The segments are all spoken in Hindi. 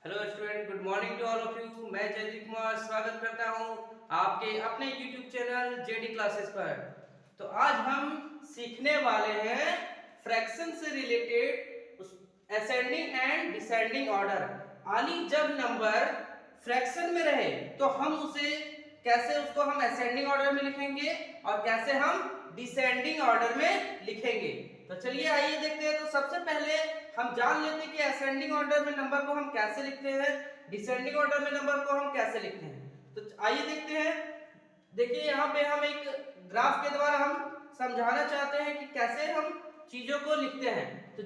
Hello student, good morning to all of you. मैं जयदीप कुमार स्वागत करता हूं आपके अपने यूट्यूब चैनल जेडी क्लासेस पर। तो आज हम सीखने वाले हैं फ्रैक्शन से related ascending and descending order. यानी जब नंबर फ्रैक्शन में रहे तो हम उसे कैसे उसको हम असेंडिंग ऑर्डर में लिखेंगे और कैसे हम डिसेंडिंग ऑर्डर में लिखेंगे। तो चलिए आइए देखते हैं। तो सबसे पहले हम जान लेते हैं कि असेंडिंग ऑर्डर में नंबर को हम कैसे लिखते हैं, डिसेंडिंग ऑर्डर में नंबर को हम कैसे लिखते हैं। तो आइए देखते हैं। देखिए यहाँ पे हम एक ग्राफ के द्वारा हम समझाना चाहते हैं कि कैसे हम चीजों को लिखते हैं। तो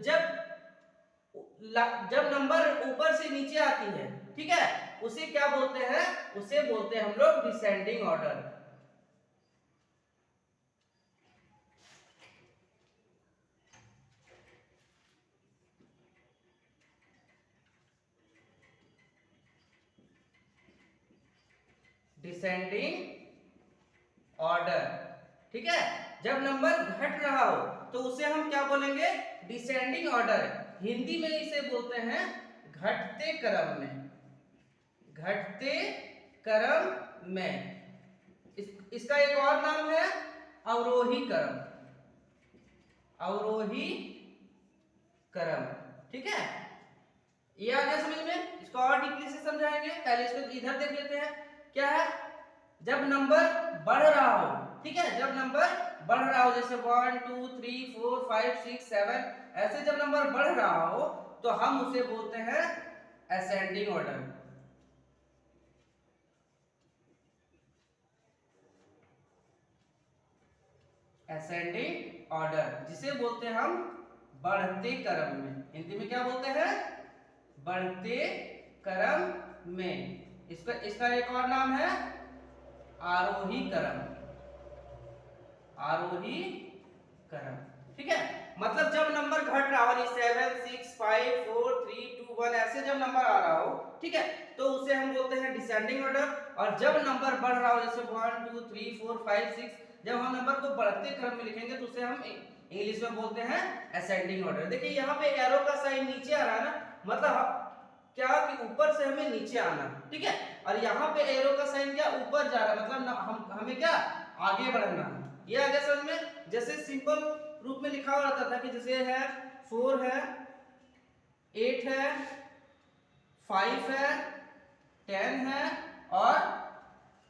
जब नंबर ऊपर से नीचे आती है, ठीक है, उसे क्या बोलते हैं? उसे बोलते हैं हम लोग डिसेंडिंग ऑर्डर। डिसेंडिंग ऑर्डर, ठीक है। जब नंबर घट रहा हो तो उसे हम क्या बोलेंगे? Descending order. हिंदी में इसे बोलते हैं घटते क्रम में। घटते क्रम में इसका एक और नाम है अवरोही क्रम। अवरोही क्रम, ठीक है। ये आ गया समझ में? इसको और डीपली से समझाएंगे। पहले इसको इधर देख लेते हैं। क्या है? जब नंबर बढ़ रहा हो, ठीक है, जब नंबर बढ़ रहा हो, जैसे 1 2 3 4 5 6 7, ऐसे जब नंबर बढ़ रहा हो तो हम उसे बोलते हैं असेंडिंग ऑर्डर। असेंडिंग ऑर्डर जिसे बोलते हैं हम बढ़ते क्रम में। हिंदी में क्या बोलते हैं? बढ़ते क्रम में। इसका एक और नाम है आरोही क्रम। आरोही क्रम, ठीक है। मतलब जब नंबर घट रहा हो, 7 6 5 4 3 2 1, ऐसे जब नंबर आ रहा हो, ठीक है, तो उसे हम बोलते हैं डिसेंडिंग ऑर्डर। और जब नंबर बढ़ रहा हो, जैसे 1 2 3 4 5 6, जब हम नंबर को बढ़ते क्रम में लिखेंगे तो उसे हम इंग्लिश में बोलते हैं असेंडिंग ऑर्डर। देखिए यहाँ पे एरो का साइन नीचे आ रहा है ना, मतलब क्या कि ऊपर से हमें नीचे आना, ठीक है। और यहाँ पे एरो का साइन क्या ऊपर जा रहा है, मतलब हमें क्या आगे बढ़ना है। ये आ गया समझ में? जैसे सिंपल रूप में लिखा हुआ रहता था कि जैसे है 4 है, 8 है, 5 है, 10 है और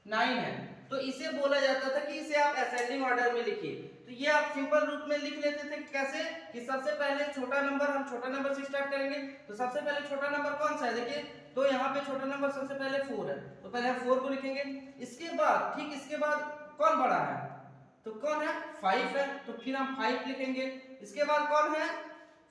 9 है, तो इसे बोला जाता था कि इसे आप असेंडिंग ऑर्डर में लिखिए। तो ये आप सिंपल रूप में लिख लेते थे। कैसे? कि सबसे पहले छोटा नंबर, हम छोटा नंबर से स्टार्ट करेंगे। तो सबसे पहले छोटा नंबर कौन सा है? देखिए, तो यहाँ पे छोटा नंबर सबसे पहले 4 है, तो पहले हम 4 को लिखेंगे। इसके बाद, ठीक, इसके बाद कौन बड़ा है? तो कौन है? 5 है, तो फिर हम 5 लिखेंगे। इसके बाद कौन है?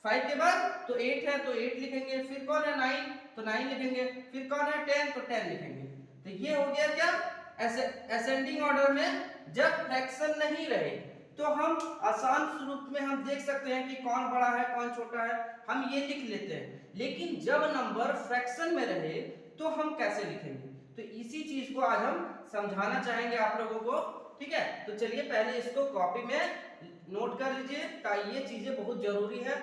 5 के बाद तो 8 है, तो 8 लिखेंगे। फिर कौन है? 9, तो 9 लिखेंगे। फिर कौन है? 10, तो 10 लिखेंगे। तो ये हो गया क्या? असेंडिंग ऑर्डर में जब फ्रैक्शन नहीं रहे तो हम आसान रूप में हम देख सकते हैं कि कौन बड़ा है कौन छोटा है, हम ये लिख लेते हैं। लेकिन जब नंबर फ्रैक्शन में रहे तो हम कैसे लिखेंगे? तो इसी चीज को आज हम समझाना चाहेंगे आप लोगों को, ठीक है। तो चलिए पहले इसको कॉपी में नोट कर लीजिए, ये चीजें बहुत जरूरी है,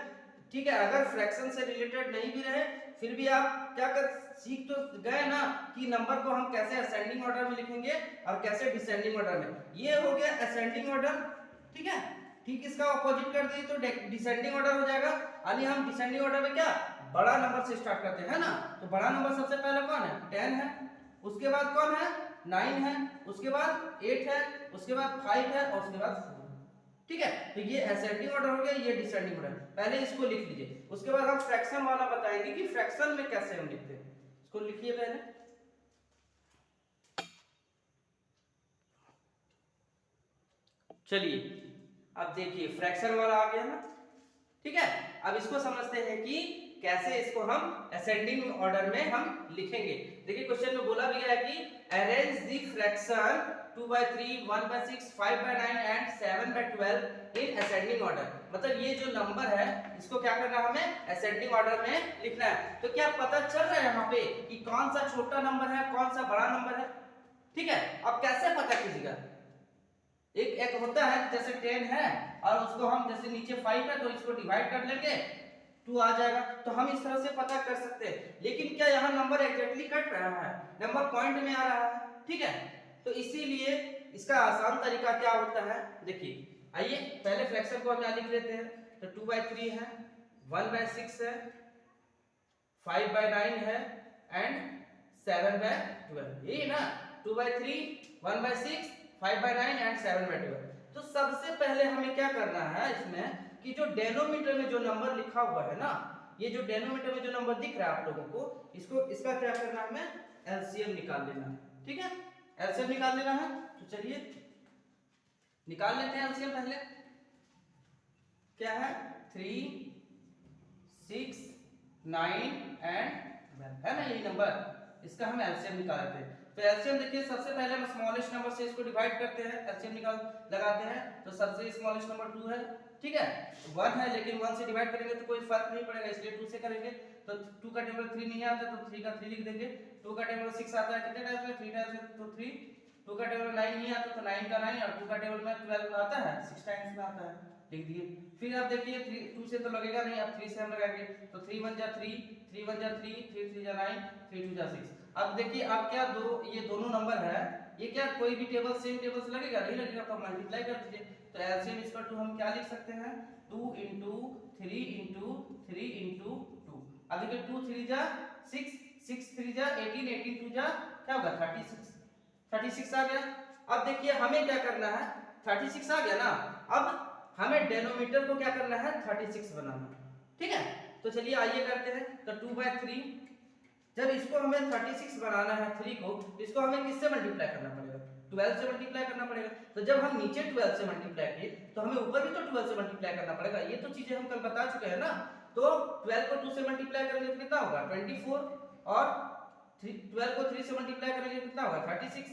ठीक है। अगर फ्रैक्शन से रिलेटेड नहीं भी रहे फिर भी आप क्या कर सीख तो गए ना कि नंबर को हम कैसे असेंडिंग ऑर्डर में लिखेंगे और कैसे डिसेंडिंग ऑर्डर में। ये हो गया असेंडिंग ऑर्डर, ठीक है। ठीक, इसका ऑपोजिट कर दिए तो डिसेंडिंग ऑर्डर हो जाएगा। यानी हम डिसेंडिंग ऑर्डर में क्या बड़ा नंबर से स्टार्ट करते हैं ना। तो बड़ा नंबर सबसे पहले कौन है? 10 है। उसके बाद कौन है? 9 है। उसके बाद 8 है। उसके बाद 5 है और उसके बाद 4, ठीक है। तो ये असेंडिंग ऑर्डर हो गया, ये डिसेंडिंग ऑर्डर। पहले इसको लिख लीजिए, उसके बाद हम फ्रैक्शन वाला बताएंगे कि फ्रैक्शन में कैसे हम लिखते हैं। इसको लिखिए पहले। चलिए अब देखिए फ्रैक्शन वाला आ गया ना, ठीक है। अब इसको समझते हैं कि कैसे इसको हम असेंडिंग ऑर्डर में हम लिखेंगे। देखिए क्वेश्चन में बोला भी गया है कि arrange the fraction 2/3, 1/6, 5/9 and 7/12 in ascending order. मतलब ये जो नंबर है इसको क्या करना है? हमें असेंडिंग ऑर्डर में लिखना है। तो क्या पता चल रहा है यहाँ पे कि कौन सा छोटा नंबर है कौन सा बड़ा नंबर है, ठीक है। अब कैसे पता कीजिएगा? एक एक होता है जैसे 10 है और उसको हम जैसे नीचे 5 है तो इसको डिवाइड कर लेंगे 2 आ जाएगा। तो हम इस तरह से पता कर सकते हैं, लेकिन क्या यहाँ नंबर एग्जैक्टली कट रहा है, नंबर पॉइंट में आ रहा है, ठीक है। तो इसीलिए इसका आसान तरीका क्या होता है, देखिए आइए पहले फ्रैक्शन को हम यहाँ लिख लेते हैं। तो 2/3 है, 1/6 है, 5/9 है एंड 7/12, यही ना, 2/3, 1/6, 5/9 एंड 7/12। तो सबसे पहले हमें क्या करना है इसमें कि जो डेनोमीटर में जो नंबर लिखा हुआ है ना, ये जो डेनोमीटर में जो नंबर दिख रहा है आप लोगों को, इसको इसका क्या करना है, हमें एलसीएम निकाल लेना है, ठीक है, एलसीएम निकाल लेना है। तो चलिए निकाल लेते हैं एलसीएम। पहले क्या है, 3, 6, 9 एंड 12 है ना, यही नंबर, इसका हम एलसीएम निकालते हैं। तो एलसीएम देखिए, सबसे पहले हम स्मॉलेस्ट नंबर से इसको डिवाइड करते हैं, एलसीएम निकाल लगाते हैं। तो सबसे स्मॉलेस्ट नंबर 2 है, ठीक है, 1 है, लेकिन 1 से डिवाइड करेंगे तो कोई फर्क नहीं पड़ेगा, इसलिए 2 से करेंगे। तो 2 का टेबल 3 नहीं आता तो 3 का 3 लिख देंगे। 2 का टेबल 6 आता है, कितने टाइम्स में, 3 टाइम्स में, तो 3। 2 का टेबल 9 नहीं आता तो 9 का 9, और 2 का टेबल में 12 आता है, 6 टाइम्स में आता है, लिख दिए। फिर आप देखिए 2 से तो लगेगा नहीं, अब 3 से हम लगाएंगे। तो 3 1 जा 3, 3 1 जा 3, 3 3 जा 9, 3 2 जा 6। अब देखिए अब क्या ये दोनों नंबर है, ये क्या कोई भी टेबल सेम टेबल से लगेगा, नहीं लगेगा, तो मल्टीप्लाई कर दीजिए। तो एलसीएम इक्वल टू हम क्या लिख सकते हैं, 2 × 3 × 3 × 2। अब देखिए 2 3 जा 6, 6 3 जा 18, 18 2 जा क्या होगा, 36, 36 आ गया। अब देखिए हमें क्या करना है, 36 आ गया ना, अब हमें डेनोमीटर को क्या करना है, 36 बनाना है, ठीक है। तो चलिए आइए करते हैं। तो 2/3, जब इसको हमें 36 बनाना है 3 को, इसको हमें किससे मल्टीप्लाई करना पड़ेगा, 12 से मल्टीप्लाई करना पड़ेगा। तो जब हम नीचे 12 से मल्टीप्लाई किए तो हमें ऊपर भी तो 12 से मल्टीप्लाई करना पड़ेगा, ये तो चीजें हम कल बता चुके हैं ना। तो 12 को 2 से मल्टीप्लाई करेंगे तो कितना होगा, 24, और 12 को 3 से मल्टीप्लाई करेंगे तो कितना होगा, 36।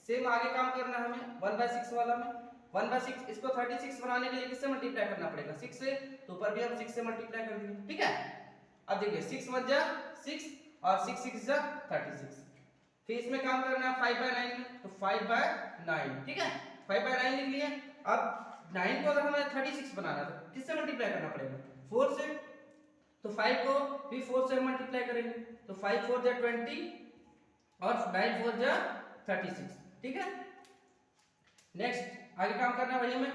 सेम आगे काम करना है हमें 1/6 वाला में, 1/6 इसको 36 बनाने के लिए किससे मल्टीप्लाई करना पड़ेगा, 6 से, तो ऊपर भी हम 6 से मल्टीप्लाई कर देंगे, ठीक है। अब देखिए 6 1 जा 6 और 6 6 जा 36। फिर इसमें काम करना है 5/9 में, तो 5/9, ठीक है, 5/9 लिख लिए। अब 9 को अगर हमें 36 बनाना है तो किससे मल्टीप्लाई करना पड़ेगा, 4 से। तो 5 को भी 4 से मल्टीप्लाई करेंगे, तो 5 4 जा 20 और 9 4 जा 36, ठीक है। नेक्स्ट आगे काम करना है भैया हमें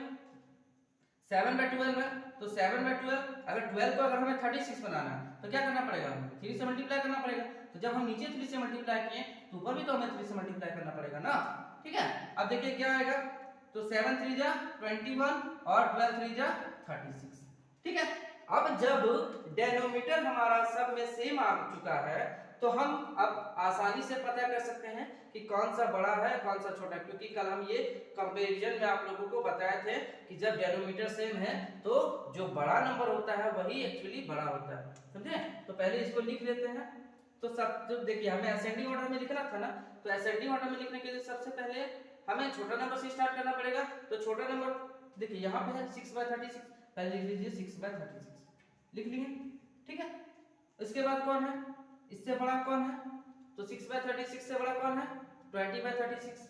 7/12 में। तो 7/12, अगर 12 को अगर हमें 36 बनाना है तो क्या करना पड़ेगा, हमें 3 से मल्टीप्लाई करना पड़ेगा। तो जब हम नीचे 3 से मल्टीप्लाई किए तो ऊपर भी तो हमें 3 से मल्टीप्लाई करना पड़ेगा ना, ठीक है। अब देखिए क्या आएगा, तो 7 3 जा 21 और 12 3 जा 36, ठीक है। अब जब डेनोमीटर हमारा सब में सेम आ चुका है तो हम अब आसानी से पता कर सकते हैं कि कौन सा बड़ा है कौन सा छोटा, क्योंकि कल हम ये कंपैरिजन में आप लोगों को बताए थे कि जब डेनोमीटर सेम है तो जो बड़ा नंबर होता है वही एक्चुअली बड़ा होता है, समझे। तो पहले इसको लिख लेते हैं। तो सब तो देखिए हमें असेंडिंग ऑर्डर में लिखना था ना, तो असेंडिंग ऑर्डर में लिखने के लिए सबसे पहले हमें छोटा नंबर से स्टार्ट करना पड़ेगा। तो छोटा नंबर देखिए यहाँ पे है 6/36, पहले लिख लीजिए 6/36, लिख लिए, ठीक है। इसके बाद कौन है, इससे बड़ा कौन है, तो 6/36 से बड़ा कौन है, 20/36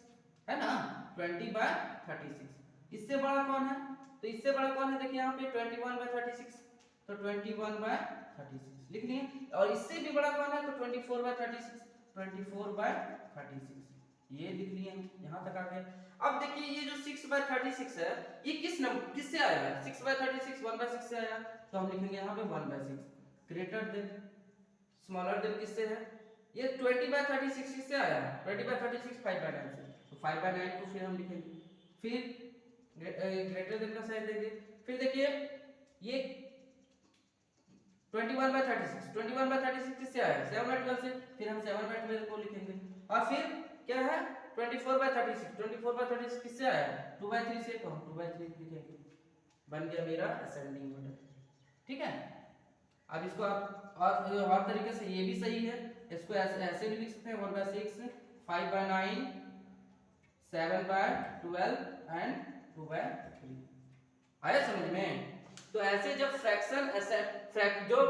है ना, 20/36। इससे बड़ा कौन है, तो इससे बड़ा कौन है, देखिए यहाँ पे 21/36, तो 21/36 लिख लिए। और इससे भी बड़ा कौन है, तो 24/36, 24/36 ये लिख लिए, यहाँ तक आ गए। अब देखिए ये जो 6/36 है ये किससे आया है, 6/36 1/6 से आया, तो हम लिखेंगे यहाँ पे 1/6। ग्रेटर देन स्मॉलर देन किससे है, ये 20/36 किससे आया है, 20/36 5/9 से, तो 5/9 को फिर हम लिखेंगे, फिर ग्रेटर देन का साइन देंगे। फिर देखिए ये 21/36, 21/36 किससे आया है, 7/12 से, फिर हम 7/12 को लिखेंगे। और फिर क्या है 24/36, 24/36 किससे आया है, 2/3 से, तो हम 2/3 लिखेंगे, बन गया मेरा असेंडिंग ऑर्डर, ठीक है। अब इसको आप और तरीके से ये भी सही है, इसको ऐसे भी लिख सकते हैं 1/6, 5/9, 7/12 एंड 2/3। आया समझ में। तो ऐसे जब जो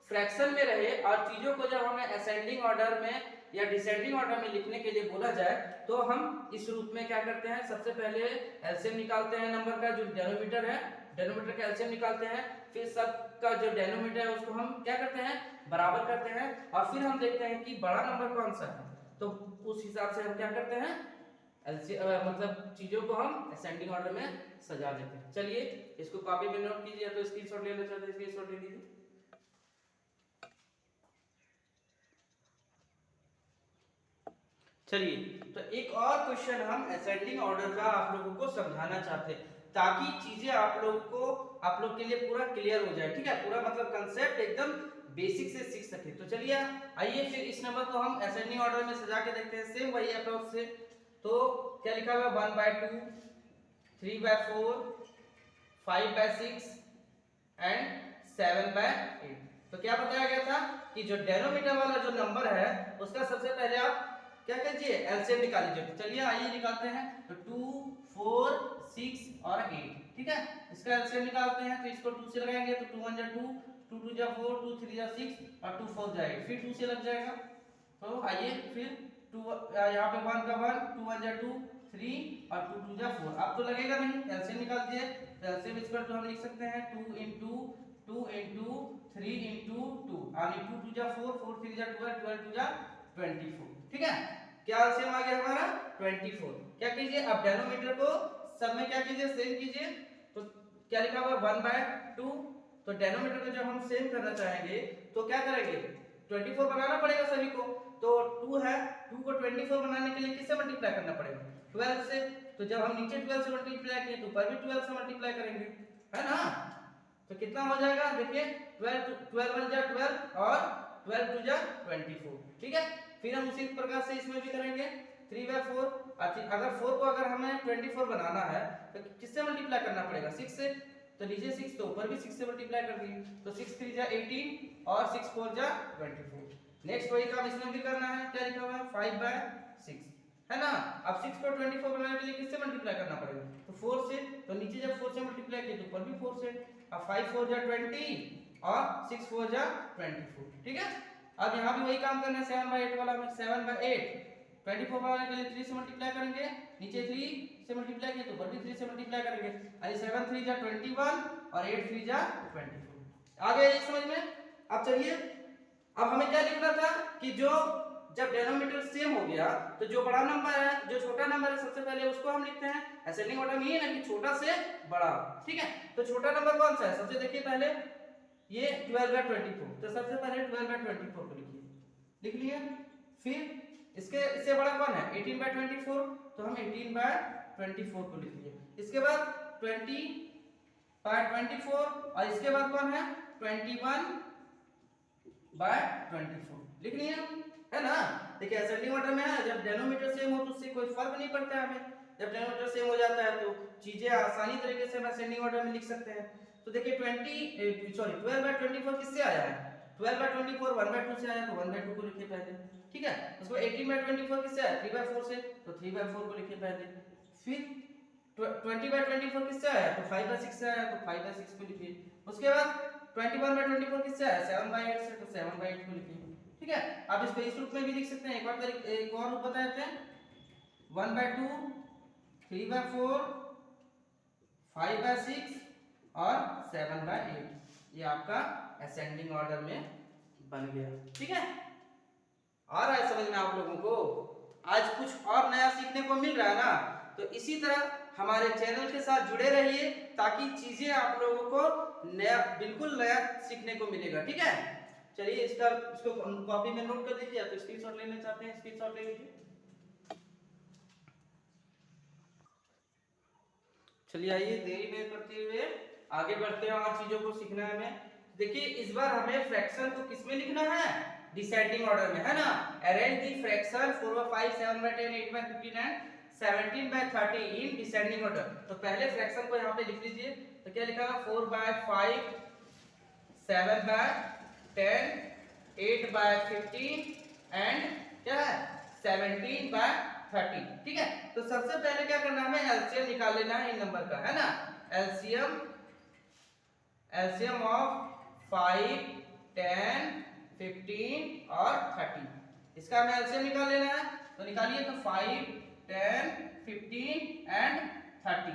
फ्रैक्शन में रहे और चीजों को जब हमें असेंडिंग ऑर्डर में या डिसेंडिंग ऑर्डर में लिखने के लिए बोला जाए तो हम इस रूप में क्या करते हैं, सबसे पहले एलसीएम निकालते हैं नंबर का जो डिनोमिनेटर है, डेनोमीटर का एलसीएम निकालते हैं, फिर सब का जो डेनोमीटर है उसको हम क्या करते हैं, बराबर करते हैं, और फिर हम देखते हैं कि बड़ा नंबर कौन सा है, तो उस हिसाब से हम क्या करते हैं, मतलब चीजों को हम असेंडिंग ऑर्डर में सजा देते हैं। चलिए इसको कॉपी में नोट कीजिए, तो स्क्रीनशॉट ले लेते हैं, स्क्रीनशॉट ले लीजिए। चलिए तो एक और क्वेश्चन हम असेंडिंग ऑर्डर का आप लोगों को समझाना चाहते हैं, ताकि चीजें आप लोग के लिए पूरा क्लियर हो जाए, ठीक है, पूरा मतलब कंसेप्ट एकदम बेसिक से सीख सके। तो चलिए आइए फिर इस नंबर को हम असेंडिंग ऑर्डर में सजा के देखते हैं, सेम वही अप्रोच से। तो क्या लिखा हुआ, 1/2, 3/4, 5/6 एंड 7/8। तो क्या बताया गया था कि जो डेनोमीटर वाला जो नंबर है उसका सबसे पहले आप क्या कीजिए, एलसीएम निकाल लीजिए। तो चलिए आइए निकालते हैं। तो 2, 4, 6 और 8, ठीक है, इसका एलसीएम निकालते हैं। तो इसको 2 से लगाएंगे तो 2 1 जा 2, 2 2 जा 4, 2 3 जा 6 और 2 4 जा 8, फिर 2 से लग जाएगा। तो आइए फिर 2 यहाँ पे 1 का 1, 2 1 जा 2, 3 और 2 2 जा 4। अब तो लगेगा नहीं, एलसीएम निकाल दिए। तो एलसीएम इसका तो हम लिख सकते हैं 2 into 2 into 3 into 2 और 2 2 जा 4, 4 3 जा 12, 12 2 जा 24, ठीक है। क्या एलसीएम आ गया हमारा 24। क्या कीजिए, अब डेनोमीटर को सब में क्या कीजिए, सेम कीजिए। तो क्या लिखा हुआ 1/2, तो डेनोमीटर को जब हम सेम करना चाहेंगे तो क्या करेंगे, 24 बनाना पड़ेगा सभी को। तो 2 है, 2 को 24 बनाने के लिए किससे मल्टीप्लाई करना पड़ेगा, 12 से। तो जब हम नीचे 12 से मल्टीप्लाई किए तो ऊपर भी 12 से मल्टीप्लाई करेंगे, है ना। तो कितना हो जाएगा, देखिए 12 1 जा 12 और 12 2 जा 24, ठीक है। फिर हम उसी प्रकार से इसमें भी करेंगे 3/4। अगर 4 को अगर हमें 24 बनाना है तो किससे मल्टीप्लाई करना पड़ेगा, 6 से। तो नीचे 6 तो ऊपर भी 6 से मल्टीप्लाई कर दिए। तो 6 3 जा 18 और 6 4 जा 24। नेक्स्ट वही काम इसमें भी करना है। क्या लिखा हुआ है 5/6, है ना। अब 6 को 24 बनाने के लिए किससे मल्टीप्लाई करना पड़ेगा, तो 4 से। तो नीचे जब 4 से मल्टीप्लाई किए तो ऊपर भी 4 से। अब 5 4 जा 20 और 6 4 जा 24, ठीक है। अब यहाँ भी वही काम करना है 7/8 वाला में। 7/8 24 बनाने के लिए 3 से मल्टीप्लाई करेंगे, नीचे 3 से मल्टीप्लाई किए तो ऊपर भी 3 से मल्टीप्लाई करेंगे। अरे 7 3 जा 21 और 8 3 जा 24। आ गया ये समझ में। अब चलिए, अब हमें क्या लिखना था कि जो जब डेनोमीटर सेम हो गया तो जो बड़ा नंबर है, जो छोटा नंबर है, सबसे पहले उसको हम लिखते हैं असेंडिंग ऑर्डर में, ये ना कि छोटा से बड़ा, ठीक है। तो छोटा नंबर कौन सा है, सबसे देखिए पहले ये 12/24, तो सबसे पहले 12/24 को लिखिए, लिख लिया। फिर इससे बड़ा कौन है 18/24, तो हम 18/24 को लिख लिए। इसके बाद 20/24 और इसके बाद कौन है 21/24, लिख लिया, है ना। देखिए असेंडिंग ऑर्डर में है, जब डेनोमीटर सेम हो तो उससे कोई फर्क नहीं पड़ता है हमें। जब डेनोमीटर सेम हो जाता है तो चीजें आसानी तरीके से हम असेंडिंग ऑर्डर में लिख सकते हैं। तो देखिए 12/24 किससे आया है, 12/24 1/2 से आया, तो 1/2 को लिखिए पहले, ठीक है। उसके बाद 18/24 किससे आया 3/4 से, तो 3/4 को लिखिए पहले। फिर 20/24 किससे आया, तो 5/6 से आया, तो 5/6 को लिखिए। उसके बाद 21/24 किससे आया 7/8 से, तो 7/8 को लिखिए, ठीक है। आप इसको इस रूप में भी लिख सकते हैं। एक और रूप बता देते हैं 1/2 3/4 5/6 और 7/8, ये आपका असेंडिंग ऑर्डर में बन गया, ठीक है। आ रहा है समझ में आप लोगों को, आज कुछ और नया सीखने को मिल रहा है ना। तो इसी तरह हमारे चैनल के साथ जुड़े रहिए, ताकि चीजें आप लोगों को नया, बिल्कुल नया सीखने को मिलेगा, ठीक है। चलिए इसको कॉपी में नोट कर दीजिए, तो स्क्रीनशॉट लेना चाहते हैं स्क्रीनशॉट ले लीजिए। चलिए आइए देरी नहीं करते हुए आगे बढ़ते हैं और चीजों को सीखना है हमें। देखिए इस बार हमें फ्रैक्शन को किसमें लिखना है, डिसेंडिंग ऑर्डर में, है ना। Arrange the fraction 4/5 7/10 8/15 and 17/30 in descending order. तो पहले फ्रैक्शन को यहाँ पे लिख लीजिए। तो क्या लिखा है 4/5 7/10 8/15 एंड क्या है 17/30, ठीक है। तो सबसे पहले क्या करना है, हमें एलसीएम निकाल लेना है इन नंबर का, है ना। एलसीएम ऑफ 5 10 15 और 30, इसका हमें एलसीएम निकाल लेना है। तो निकालिए, तो 5 10 15 एंड 30।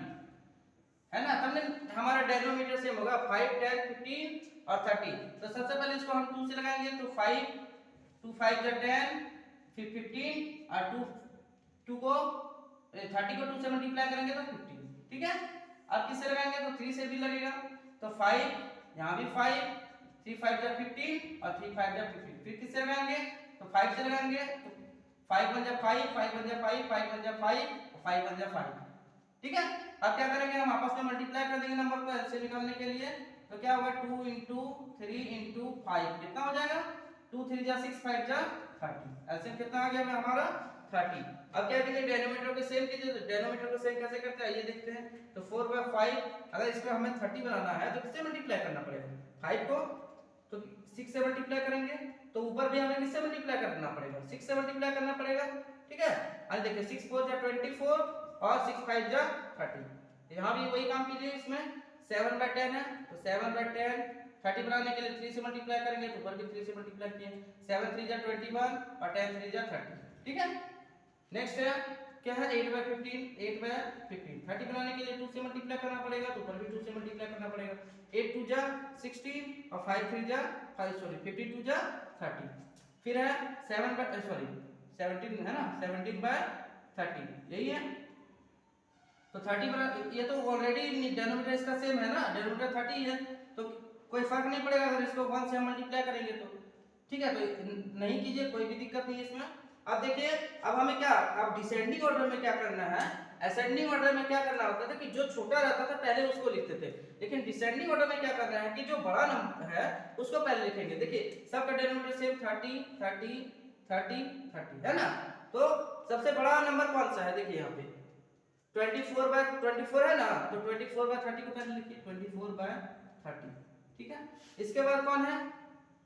है ना, तब ना हमारा डेनोमीटर सेम होगा 5 10 15 और 30। तो सबसे पहले इसको हम 2 से लगाएंगे तो 5 2 5 जा 10 फिर 15 और 2 को 30 को 2 से मल्टीप्लाई करेंगे तो 15, ठीक है। अब किससे लगाएंगे तो 3 से भी लगेगा, तो 5 यहाँ भी 5 3 5 जा 15 और 3 5 जा 15। फिर किससे लगाएंगे तो 5 से लगाएंगे तो 5 1 जा 5 5 1 जा 5 5 1 जा 5 5 1 जा 5, ठीक है। अब क्या करेंगे हम आपस में मल्टीप्लाई कर देंगे नंबर को एलसीएम निकालने के लिए, तो क्या होगा 2 × 3 × 5 कितना हो जाएगा 2 3 जा 6 5 जा 30, एलसीएम कितना आ गया हमारा 30। अब क्या करेंगे डेनोमीटर को सेम कीजिए, तो डेनोमीटर को सेम कैसे करते हैं ये देखते हैं। तो 4/5 अगर इसको हमें 30 बनाना है तो किससे मल्टीप्लाई करना पड़ेगा 5 को, तो 6 से मल्टीप्लाई करेंगे, तो ऊपर भी हमें किससे मल्टीप्लाई करना पड़ेगा 6 से मल्टीप्लाई करना पड़ेगा, ठीक है। अब देखिए 6 4 जा 24 और 6 5 जा 30, यहाँ भी वही काम कीजिए। इसमें 7/10 है तो 7/10 30 बनाने के लिए 3 से मल्टीप्लाई करेंगे, तो ऊपर भी 3 से मल्टीप्लाई किए, 7 3 जा 21 और 10 3 जा 30, ठीक है। नेक्स्ट है क्या है 8/15 8/15 30 बनाने के लिए 2 से मल्टीप्लाई करना पड़ेगा, तो ऊपर भी 2 से मल्टीप्लाई करना पड़ेगा, 8 2 जा 16 और 5 3 जा 52 जा 30। फिर है 17 है ना 17/30 यही है, तो 30 बना, ये तो ऑलरेडी डेनोमीटर इसका सेम है ना, डेनोमीटर 30 है, तो कोई फर्क नहीं पड़ेगा अगर इसको 1 से हम मल्टीप्लाई करेंगे तो, ठीक है। तो नहीं कीजिए, कोई भी दिक्कत नहीं है इसमें। अब देखिए अब हमें क्या, अब डिसेंडिंग ऑर्डर में क्या करना है, असेंडिंग ऑर्डर में क्या करना होता था कि जो छोटा रहता था पहले उसको लिखते थे, लेकिन डिसेंडिंग ऑर्डर में क्या करना है कि जो बड़ा नंबर है उसको पहले लिखेंगे। देखिए सबका डेनोमीटर सेम 30 30 30 30 है ना, तो सबसे बड़ा नंबर कौन सा है देखिए यहाँ पे 24/24 है ना, तो 24/30 को पहले लिखिए 24/30, ठीक है। इसके बाद कौन है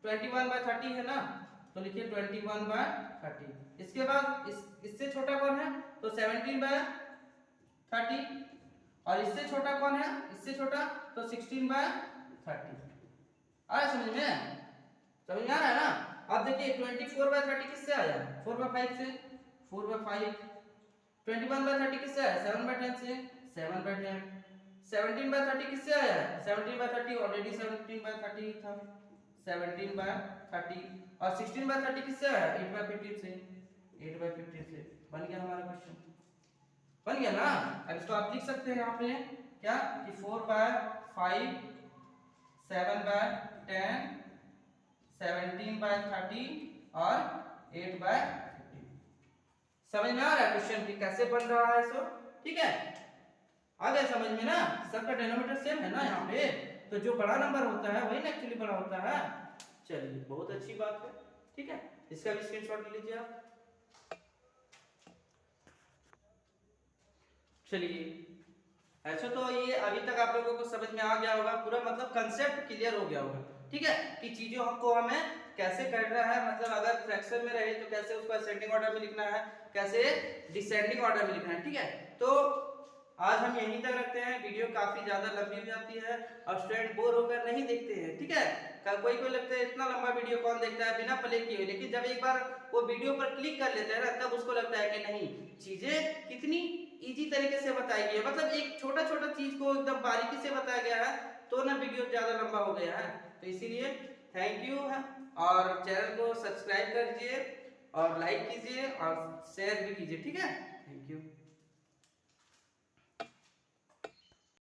21/30 है ना, तो लिखिए 21/30। इसके बाद इससे छोटा कौन है तो 17/30, और इससे छोटा कौन है इससे छोटा तो 16/30। आ रहा समझ में, समझ में आ रहा है ना। अब देखिए 24/30 किससे आया 4/5 से 4/5, 21/30 किससे आया 7/10 से 7/10, 17/30 किससे आया 17/30 ऑलरेडी 17/30 था 17/30, और 16/30 किससे आया 8/15 से 8/15 से। बन गया हमारा क्वेश्चन, बन गया ना। अब इसको आप लिख सकते हैं यहाँ पे क्या कि 4/5 7/10 17/30 और 8/15। समझ में आ रहा है क्वेश्चन की कैसे बन रहा है सो, ठीक है। आ गया समझ में ना, सबका डेनोमीटर सेम है ना यहाँ पे, तो जो बड़ा नंबर होता है वही ना एक्चुअली बड़ा होता है। चलिए बहुत अच्छी बात है, ठीक है। इसका भी स्क्रीनशॉट ले लीजिए आप। चलिए अच्छा, तो ये अभी तक आप लोगों को समझ में आ गया होगा पूरा, मतलब कंसेप्ट क्लियर हो गया होगा, ठीक है, कि चीजों को हमें कैसे करना है, मतलब अगर फ्रैक्शन में रहे तो कैसे उसको असेंडिंग ऑर्डर में लिखना है, कैसे डिसेंडिंग ऑर्डर में लिखना है, ठीक है। तो आज हम यहीं तक रखते हैं, वीडियो काफी ज्यादा लंबी हो जाती है और स्टूडेंट बोर होकर नहीं देखते हैं, ठीक है। कोई कोई लगता है इतना लंबा वीडियो कौन देखता है बिना प्ले किए, लेकिन जब एक बार वो वीडियो पर क्लिक कर लेता है ना तब उसको लगता है कि नहीं चीजें कितनी इजी तरीके से बताई गई है, मतलब एक छोटा छोटा चीज को एकदम बारीकी से बताया गया है, तो ना वीडियो ज्यादा लंबा हो गया है। तो इसीलिए थैंक यू है, और चैनल को सब्सक्राइब कर दीजिए और लाइक कीजिए और शेयर भी कीजिए, ठीक है। Thank you.